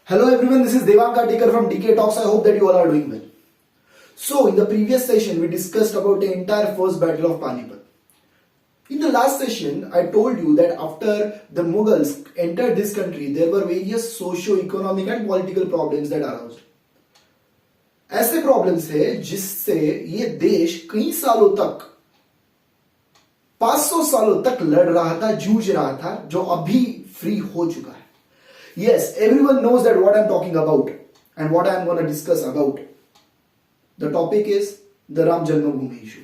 Hello everyone, this is Devang Kartikar from DK Talks. I hope that you all are doing well. So, in the previous session, we discussed about the entire first battle of Panipat. In the last session, I told you that after the Mughals entered this country, there were various socio-economic and political problems that arose. ऐसे problems है जिससे ये देश कई सालों तक 500 सालों तक लड़ रहा था, जूझ रहा था, जो अभी फ्री हो चुका है. Yes, everyone knows that what I'm talking about and what I'm going to discuss about. The topic is the Ram Janmabhoomi issue.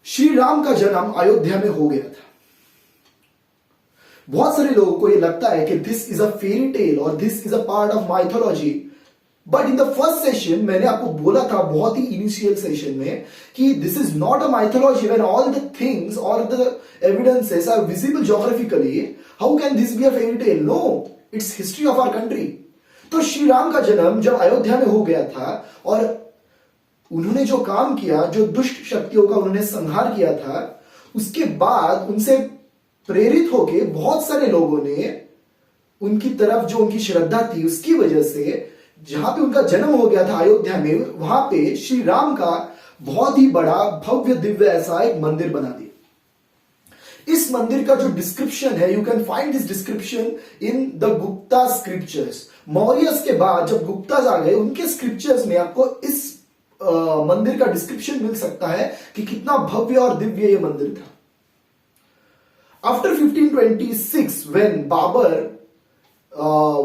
Shri Ram का जन्म अयोध्या में हो गया था. बहुत सारे लोगों को यह लगता है कि this is a fairy tale और this is a part of mythology. But in the first session मैंने आपको बोला था बहुत ही इनिशियल सेशन में कि this is not a mythology when all the things all the evidences are visible geographically. How can this be a fairy tale? No, it's history of our country. तो श्री राम का जन्म जब अयोध्या में हो गया था और उन्होंने जो काम किया, जो दुष्ट शक्तियों का उन्होंने संहार किया था, उसके बाद उनसे प्रेरित होकर बहुत सारे लोगों ने उनकी तरफ जो उनकी श्रद्धा थी, उसकी वजह से जहां पे उनका जन्म हो गया था अयोध्या में, वहां पे श्री राम का बहुत ही बड़ा भव्य दिव्य ऐसा एक मंदिर बना दिया. इस मंदिर का जो डिस्क्रिप्शन है, you can find this description in the Gupta scriptures. Mauryas के बाद जब गुप्ताज आ गए, उनके स्क्रिप्चर्स में आपको इस मंदिर का डिस्क्रिप्शन मिल सकता है कि कितना भव्य और दिव्य यह मंदिर था. After 1526 when Babur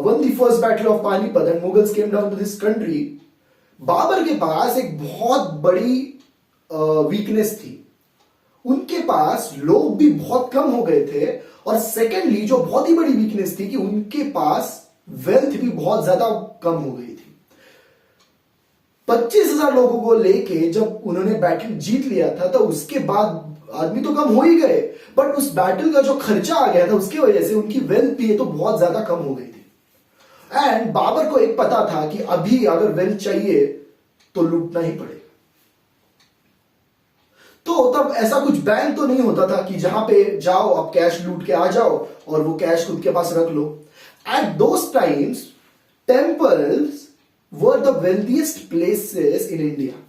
won the first battle of Panipat and Mughals came down to this country, Babur के पास एक बहुत बड़ी वीकनेस थी. उनके पास लोग भी बहुत कम हो गए थे और सेकेंडली जो बहुत ही बड़ी वीकनेस थी कि उनके पास वेल्थ भी बहुत ज्यादा कम हो गई थी. 25,000 लोगों को लेके जब उन्होंने बैटल जीत लिया था, तो उसके बाद आदमी तो कम हो ही गए, बट उस बैटल का जो खर्चा आ गया था उसकी वजह से उनकी वेल्थ भी तो बहुत ज्यादा कम हो गई थी. एंड बाबर को एक पता था कि अभी अगर वेल्थ चाहिए तो लूटना ही पड़ेगा. तो तब ऐसा कुछ बैंक तो नहीं होता था कि जहां पे जाओ आप कैश लूट के आ जाओ और वो कैश खुद के पास रख लो. At those times temples were the wealthiest places in India.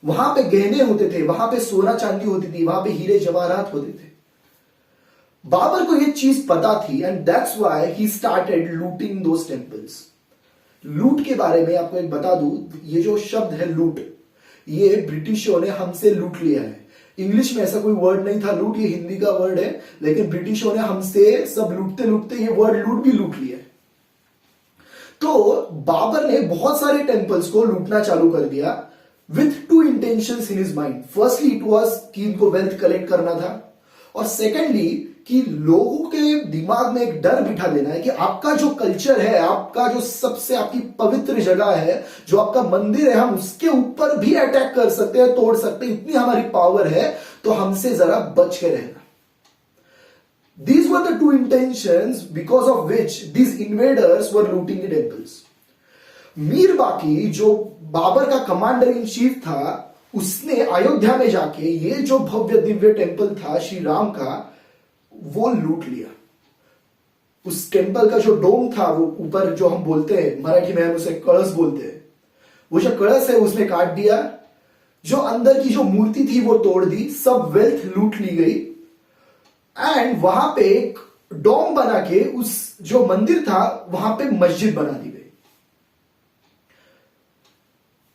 वहां पे गहने होते थे, वहां पे सोना चांदी होती थी, वहां पे हीरे जवाहरात होते थे. बाबर को ये चीज पता थी and that's why he started looting those temples. लूट के बारे में आपको एक बता दूं, ये जो शब्द है लूट, ये ब्रिटिशों ने हमसे लूट लिया है. इंग्लिश में ऐसा कोई वर्ड नहीं था लूट, ये हिंदी का वर्ड है, लेकिन ब्रिटिशों ने हमसे सब लूटते लूटते ये वर्ड लूट भी लूट लिया है. तो बाबर ने बहुत सारे टेम्पल्स को लूटना चालू कर दिया with two intentions in his mind. Firstly, it was कि इनको वेल्थ कलेक्ट करना था, और सेकेंडली कि लोगों के दिमाग में एक डर बिठा देना है कि आपका जो कल्चर है, आपका जो सबसे आपकी पवित्र जगह है, जो आपका मंदिर है, हम उसके ऊपर भी अटैक कर सकते हैं, तोड़ सकते हैं, इतनी हमारी पावर है, तो हमसे जरा बच के रहना. These were the two intentions because of which these invaders were looting the temples. Mir बाकी जो बाबर का कमांडर इन चीफ था, उसने अयोध्या में जाके ये जो भव्य दिव्य टेंपल था श्री राम का, वो लूट लिया. उस टेंपल का जो डोम था, वो ऊपर जो हम बोलते हैं, मराठी में हम उसे कलश बोलते हैं, वो जो कलश है उसने काट दिया. जो अंदर की जो मूर्ति थी वो तोड़ दी, सब वेल्थ लूट ली गई. एंड वहां पे एक डोम बना के उस जो मंदिर था वहां पे मस्जिद बना दी गई.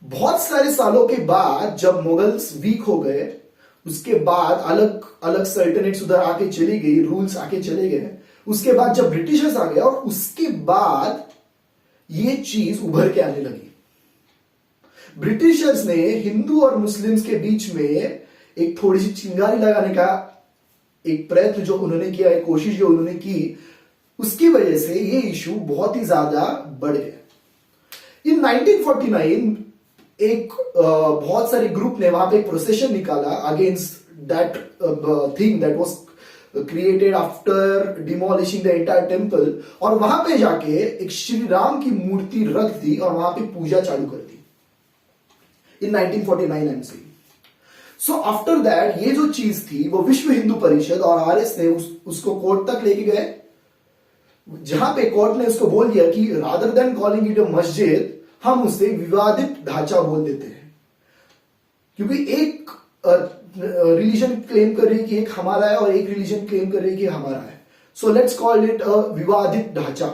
बहुत सारे सालों के बाद जब मुगल्स वीक हो गए, उसके बाद अलग अलग सल्टनेट्स उधर आके चली गई, रूल्स आके चले गए. उसके बाद जब ब्रिटिशर्स आ गए और उसके बाद ये चीज उभर के आने लगी. ब्रिटिशर्स ने हिंदू और मुस्लिम्स के बीच में एक थोड़ी सी चिंगारी लगाने का एक प्रयत्न जो उन्होंने किया, एक कोशिश जो उन्होंने की, उसकी वजह से ये इशू बहुत ही ज्यादा बढ़ गया. इन 1949 एक बहुत सारे ग्रुप ने वहां पे एक प्रोसेशन निकाला against that thing that was created after demolishing the entire temple, और वहां पे जाके एक श्री राम की मूर्ति रख दी और वहां पे पूजा चालू कर दी इन 1949 एमसी. सो आफ्टर दैट ये जो चीज थी वो विश्व हिंदू परिषद और आरएस ने उसको कोर्ट तक लेके गए. जहां पे कोर्ट ने उसको बोल दिया कि rather than calling it a मस्जिद, हम उसे विवादित ढांचा बोल देते हैं, क्योंकि एक रिलीजन क्लेम कर रही है कि एक हमारा है और एक रिलीजन क्लेम कर रही है कि हमारा है, so let's call it a विवादित ढांचा।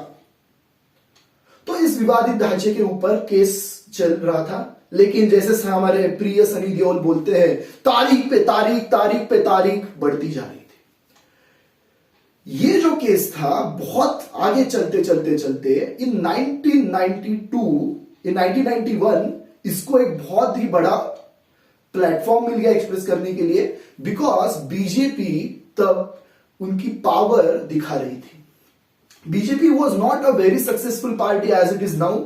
तो इस विवादित ढांचे के ऊपर केस चल रहा था, लेकिन जैसे हमारे प्रिय सनी देओल बोलते हैं, तारीख पे तारीख, तारीख पे तारीख बढ़ती जा रही थी। ये जो केस था बहुत आगे चलते चलते चलते इन 1991 इसको एक बहुत ही बड़ा प्लेटफॉर्म मिल गया एक्सप्रेस करने के लिए, बिकॉज बीजेपी तब उनकी पावर दिखा रही थी। BJP was not a very successful party as it is now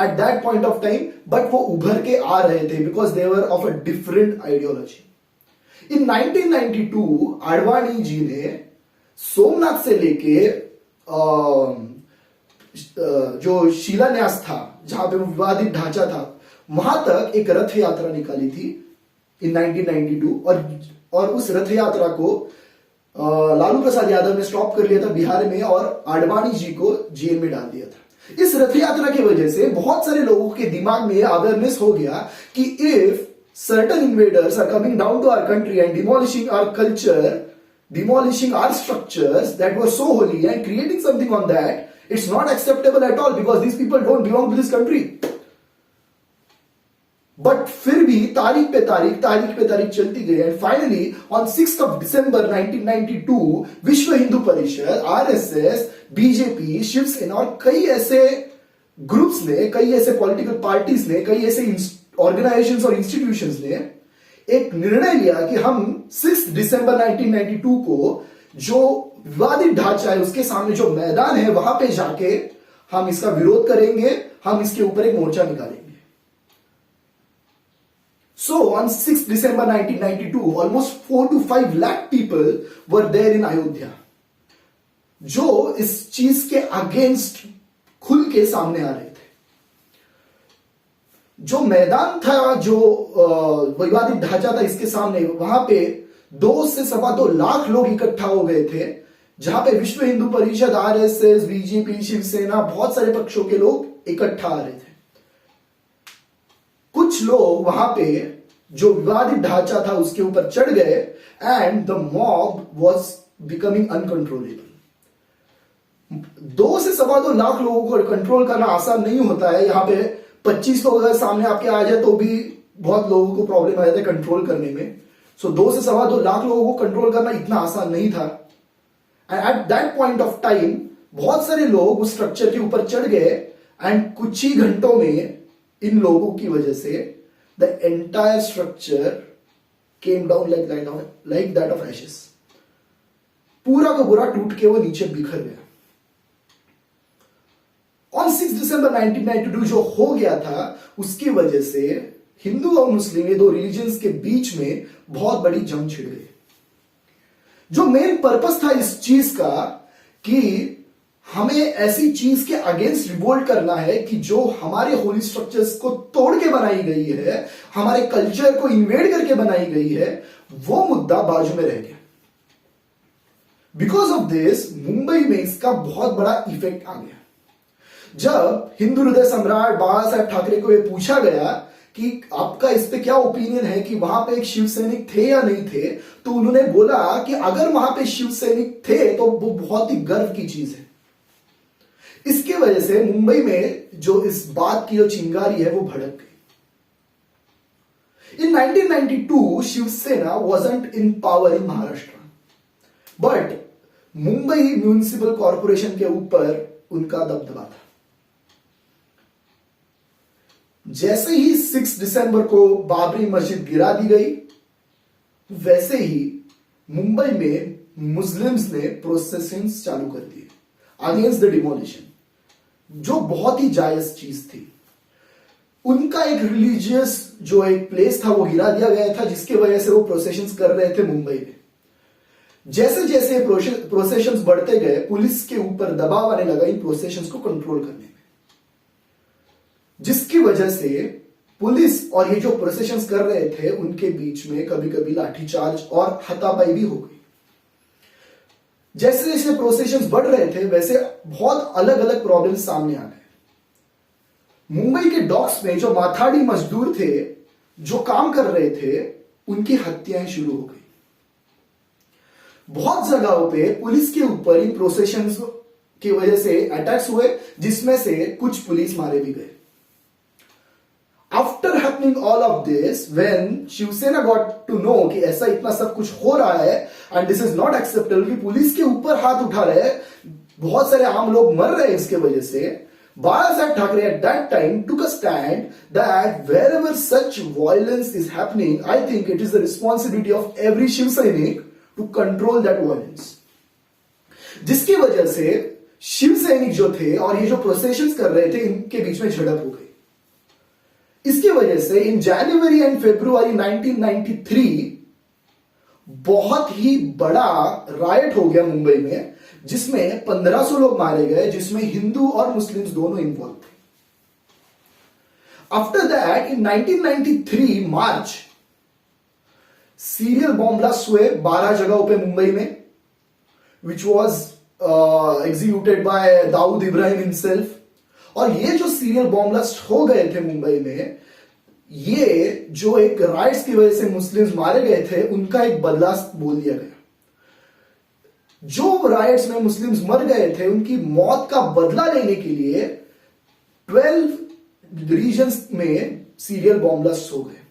at that point of time, but वो उभर के आ रहे थे because they were of a different ideology. In 1992 Advani ji ने सोमनाथ से लेके जो शिलान्यास था, जहां पे वो विवादित ढांचा था, वहां तक एक रथ यात्रा निकाली थी इन 1992, और उस रथ यात्रा को लालू प्रसाद यादव ने स्टॉप कर लिया था बिहार में और आडवाणी जी को जेल में डाल दिया था। इस रथ यात्रा की वजह से बहुत सारे लोगों के दिमाग में अवेयरनेस हो गया कि if certain invaders are coming down to our country and demolishing our culture, demolishing our structures that were so holy and creating something on that, it's not acceptable at all because these people don't belong to this country. But फिर भी तारीख पे तारीख चलती गई and finally on 6th of December 1992 विश्व Hindu Parishad, RSS, BJP, Shiv Sena और कई ऐसे ग्रुप्स ने, कई ऐसे पॉलिटिकल पार्टीज ने, कई ऐसे ऑर्गेनाइजेशंस और इंस्टीट्यूशंस ने एक निर्णय लिया कि हम 6 दिसंबर 1992 को जो विवादित ढांचा है उसके सामने जो मैदान है वहां पे जाके हम इसका विरोध करेंगे, हम इसके ऊपर एक मोर्चा निकालेंगे। So on 6th December 1992, almost 4 to 5 lakh people were there in Ayodhya, जो इस चीज के अगेंस्ट खुल के सामने आ रहे थे। जो मैदान था, जो विवादित ढांचा था, इसके सामने वहां पे 2 से 2.25 लाख लोग इकट्ठा हो गए थे, जहां पे विश्व हिंदू परिषद, आरएसएस, बीजेपी, शिवसेना, बहुत सारे पक्षों के लोग इकट्ठा आ रहे थे। कुछ लोग वहां पे जो विवादित ढांचा था उसके ऊपर चढ़ गए and the mob was becoming uncontrollable. 2 से 2.25 लाख लोगों को कंट्रोल करना आसान नहीं होता है। यहां पे 25 लोग अगर सामने आपके आ जाए तो भी बहुत लोगों को प्रॉब्लम आ जाता है कंट्रोल करने में। सो 2 से 2.25 लाख लोगों को कंट्रोल करना इतना आसान नहीं था। And eight that point of time बहुत सारे लोग उस स्ट्रक्चर के ऊपर चढ़ गए एंड कुछ ही घंटों में इन लोगों की वजह से the entire structure came down like that of ashes. पूरा का पूरा टूट के वो नीचे बिखर गया। ऑन 6 दिसंबर 1992 जो हो गया था उसकी वजह से हिंदू और मुस्लिम, ये 2 रिलीजन्स के बीच में बहुत बड़ी जंग छिड़ गई। जो मेन पर्पस था इस चीज का कि हमें ऐसी चीज के अगेंस्ट रिवोल्ट करना है कि जो हमारे होली स्ट्रक्चर्स को तोड़ के बनाई गई है, हमारे कल्चर को इन्वेड करके बनाई गई है, वो मुद्दा बाजू में रह गया। बिकॉज ऑफ दिस मुंबई में इसका बहुत बड़ा इफेक्ट आ गया। जब हिंदू हृदय सम्राट बाबा साहेब ठाकरे को यह पूछा गया कि आपका इस पे क्या ओपिनियन है कि वहां पे एक शिव सैनिक थे या नहीं थे, तो उन्होंने बोला कि अगर वहां पे शिव सैनिक थे तो वो बहुत ही गर्व की चीज है। इसके वजह से मुंबई में जो इस बात की जो चिंगारी है वो भड़क गई। In 1992 Shiv Sena wasn't in power in Maharashtra, but Mumbai municipal corporation के ऊपर उनका दबदबा था। जैसे ही 6 दिसंबर को बाबरी मस्जिद गिरा दी गई, वैसे ही मुंबई में मुस्लिम्स ने प्रोसेसिंग्स चालू कर दिए अगेंस्ट द डिमोलिशन, जो बहुत ही जायज चीज थी। उनका एक रिलीजियस जो एक प्लेस था वो गिरा दिया गया था, जिसकी वजह से वो प्रोसेशंस कर रहे थे मुंबई में। जैसे जैसे प्रोसेशंस बढ़ते गए, पुलिस के ऊपर दबाव आने लगा इन प्रोसेशंस को कंट्रोल करने में, जिसकी वजह से पुलिस और ये जो प्रोसेशंस कर रहे थे उनके बीच में कभी कभी लाठीचार्ज और हाथापाई भी हो गई। जैसे जैसे प्रोसेशंस बढ़ रहे थे वैसे बहुत अलग अलग प्रॉब्लम्स सामने आ गए। मुंबई के डॉक्स में जो माथाड़ी मजदूर थे जो काम कर रहे थे उनकी हत्याएं शुरू हो गई। बहुत जगहों पे पुलिस के ऊपर इन प्रोसेशंस की वजह से अटैक्स हुए जिसमें से कुछ पुलिस मारे भी गए। After happening all of this, when Shiv Sena got to know कि ऐसा इतना सब कुछ हो रहा है and this is not acceptable, कि पुलिस के ऊपर हाथ उठा रहे हैं, बहुत सारे आम लोग मर रहे हैं इसके वजह से, Bala Saheb Thackeray at that time took a stand that wherever such violence is happening, I think it is the responsibility of every Shiv Sainik to control that violence. जिसकी वजह से शिव सैनिक जो थे और ये जो प्रोसेशंस कर रहे थे इनके बीच में झड़प हो गई। इसकी वजह से इन जनवरी एंड फरवरी 1993 बहुत ही बड़ा रायट हो गया मुंबई में, जिसमें 1500 लोग मारे गए, जिसमें हिंदू और मुस्लिम्स दोनों इन्वॉल्व थे। After that in 1993 March serial bomb blast हुए 12 जगहों पे मुंबई में, which was executed by Dawood Ibrahim himself. और ये जो सीरियल बॉम्ब ब्लास्ट हो गए थे मुंबई में, ये जो एक राइट्स की वजह से मुस्लिम्स मारे गए थे उनका एक बदला बोल दिया गया। जो राइट्स में मुस्लिम्स मर गए थे उनकी मौत का बदला लेने के लिए 12 रीजन्स में सीरियल बॉम्ब ब्लास्ट हो गए।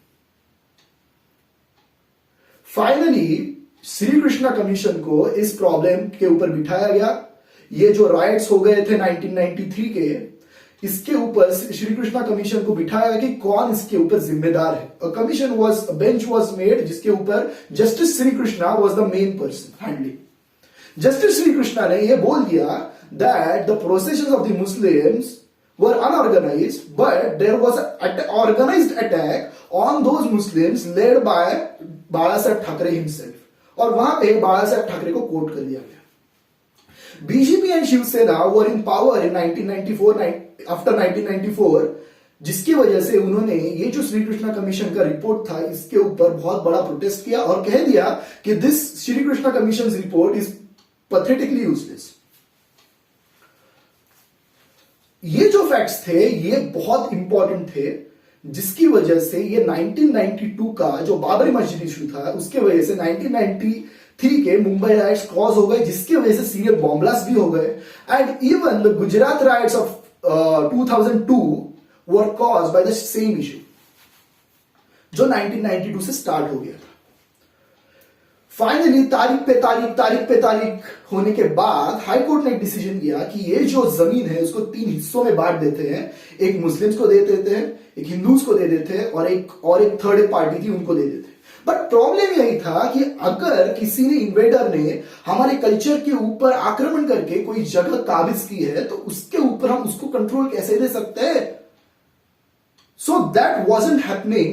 फाइनली श्री कृष्णा कमीशन को इस प्रॉब्लम के ऊपर बिठाया गया। ये जो राइट्स हो गए थे 1993 के, इसके ऊपर श्री कृष्णा कमीशन को बिठाया गया कि कौन इसके ऊपर जिम्मेदार है। अ बेंच वॉज मेड जिसके ऊपर justice Shri Krishna was the main person handling. Justice Shri Krishna ने यह बोल दिया that the processions of the Muslims were unorganized but there was an organized attack on those Muslims led by Bala Saheb Thackeray himself. और वहां पे बाला साहेब ठाकरे को कोट कर दिया गया। BJP and Shiv Sena were in power in 1994 after 1994, जिसकी वजह से उन्होंने ये जो श्री कृष्णा कमीशन का रिपोर्ट था इसके ऊपर बहुत बड़ा प्रोटेस्ट किया और कह दिया कि this Shri Krishna commission report is pathetically useless. ये जो फैक्ट्स थे ये बहुत इंपॉर्टेंट थे, जिसकी वजह से ये 1992 का जो बाबरी मस्जिद इशू था उसके वजह से 1993 के मुंबई राइट्स कॉज हो गए, जिसकी वजह से सीरियल बॉम्ब ब्लास्ट भी हो गए। And even the Gujarat rights of 2002 were caused by the same issue जो 1992 से स्टार्ट हो गया था। फाइनली तारीख पे तारीख होने के बाद हाई कोर्ट ने एक डिसीजन किया कि ये जो जमीन है उसको 3 हिस्सों में बांट देते हैं। एक मुस्लिम्स को दे देते हैं, एक हिंदूज को दे देते हैं और एक थर्ड पार्टी थी उनको दे देते हैं। बट प्रॉब्लम यही था कि अगर किसी ने इन्वेडर ने हमारे कल्चर के ऊपर आक्रमण करके कोई जगह काबिज की है तो उसके ऊपर हम उसको कंट्रोल कैसे दे सकते हैं। So that wasn't happening.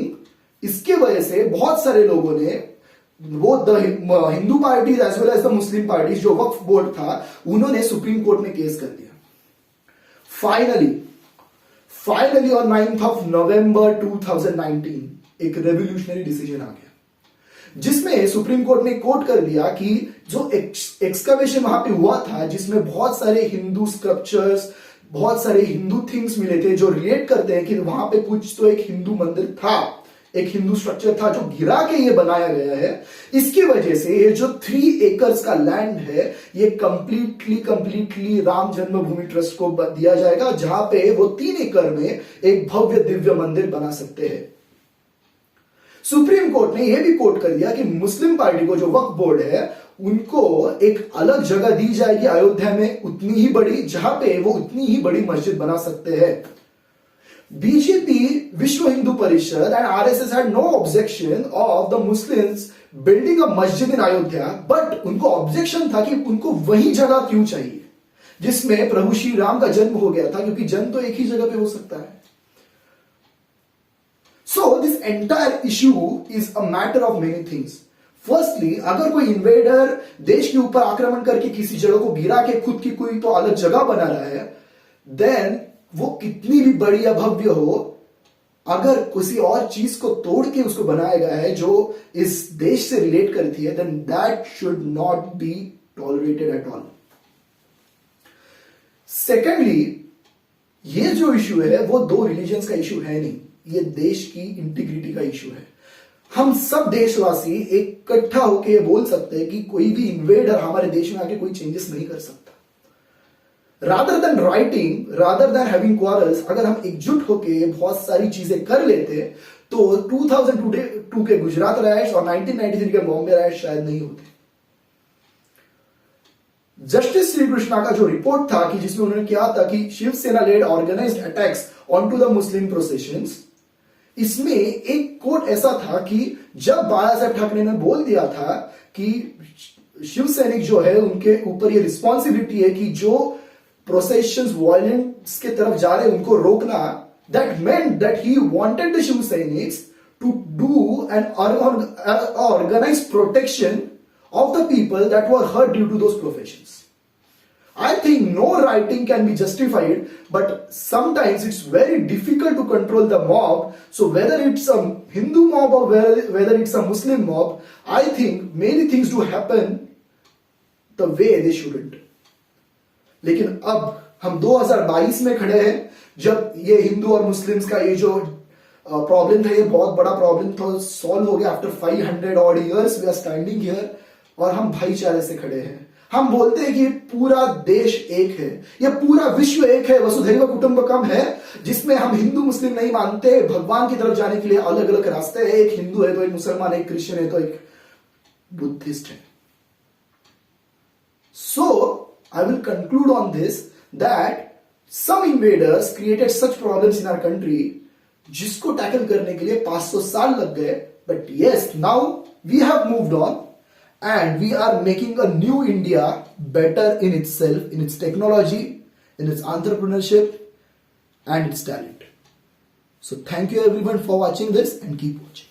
इसके वजह से बहुत सारे लोगों ने वो the Hindu parties as well as the Muslim parties जो वक्फ बोर्ड था उन्होंने सुप्रीम कोर्ट में केस कर दिया। Finally on 9th of November 2019 एक रेवोल्यूशनरी डिसीजन आ गया जिसमें सुप्रीम कोर्ट ने कोट कर दिया कि जो एक्सकवेशन वहां पे हुआ था जिसमें बहुत सारे हिंदू स्क्रप्चर्स, बहुत सारे हिंदू थिंग्स मिले थे जो रिलेट करते हैं कि वहां पे कुछ तो एक हिंदू मंदिर था, एक हिंदू स्ट्रक्चर था जो घिरा के ये बनाया गया है। इसकी वजह से ये जो 3 एकर्स का लैंड है ये कंप्लीटली राम जन्मभूमि ट्रस्ट को दिया जाएगा, जहां पे वो 3 एकड़ में एक भव्य दिव्य मंदिर बना सकते हैं। सुप्रीम कोर्ट ने यह भी कोट कर दिया कि मुस्लिम पार्टी को जो वक्फ बोर्ड है उनको एक अलग जगह दी जाएगी अयोध्या में उतनी ही बड़ी, जहां पे वो उतनी ही बड़ी मस्जिद बना सकते हैं। बीजेपी, विश्व Hindu Parishad and RSS had no objection of the Muslims building a masjid in Ayodhya, but उनको ऑब्जेक्शन था कि उनको वही जगह क्यों चाहिए जिसमें प्रभु श्री राम का जन्म हो गया था, क्योंकि जन्म तो एक ही जगह पे हो सकता है। So this entire issue is a matter of many things. Firstly, अगर कोई इन्वेडर देश के ऊपर आक्रमण करके किसी जगह को गिरा के खुद की कोई तो अलग जगह बना रहा है, देन वो कितनी भी बड़ी या भव्य हो, अगर किसी और चीज को तोड़ के उसको बनाया गया है जो इस देश से रिलेट करती है, then that should not be tolerated at all. Secondly, ये जो इशू है वो दो रिलीजन्स का इशू है नहीं, ये देश की इंटीग्रिटी का इशू है. हम सब देशवासी इकट्ठा होकर बोल सकते हैं कि कोई भी इन्वेडर हमारे देश में आके कोई चेंजेस नहीं कर सकता. Rather than writing, rather than having quarrels, अगर हम एकजुट होके बहुत सारी चीजें कर लेते तो 2002 के गुजरात राइट्स और 1993 के बॉम्बे राइट्स शायद नहीं होते. जस्टिस श्री कृष्णा का जो रिपोर्ट था कि जिसमें उन्होंने किया था कि Shiv Sena led organized attacks on to the Muslim processions, इसमें एक कोट ऐसा था कि जब बाला साहब ठाकरे ने बोल दिया था कि शिव सैनिक जो है उनके ऊपर ये रिस्पॉन्सिबिलिटी है कि जो प्रोसेशंस वायलेंस के तरफ जा रहे हैं उनको रोकना, that meant that he wanted the Shiv Sainiks to do an organised protection of the people that were hurt due to those professions. I think no writing can be justified, but sometimes it's very difficult to control the mob. So whether it's a Hindu mob or whether it's a Muslim mob, I think many things do happen the way they shouldn't. लेकिन अब हम 2022 में खड़े हैं, जब ये हिंदू और Muslims का ये जो प्रॉब्लम था, ये बहुत बड़ा प्रॉब्लम था, सॉल्व हो गया. After 500 odd years we are standing here और हम भाईचारे से खड़े हैं. हम बोलते हैं कि पूरा देश एक है, यह पूरा विश्व एक है, वसुधैव कुटुंबकम है, जिसमें हम हिंदू मुस्लिम नहीं मानते. भगवान की तरफ जाने के लिए अलग अलग रास्ते हैं. एक हिंदू है तो एक मुसलमान, एक क्रिश्चियन है तो एक बुद्धिस्ट है. So I will conclude on this that some invaders created such problems in our country, जिसको टैकल करने के लिए 500 साल लग गए. But yes, now we have moved on and we are making a new India better in itself, in its technology, in its entrepreneurship and its talent. So thank you everyone for watching this and keep watching.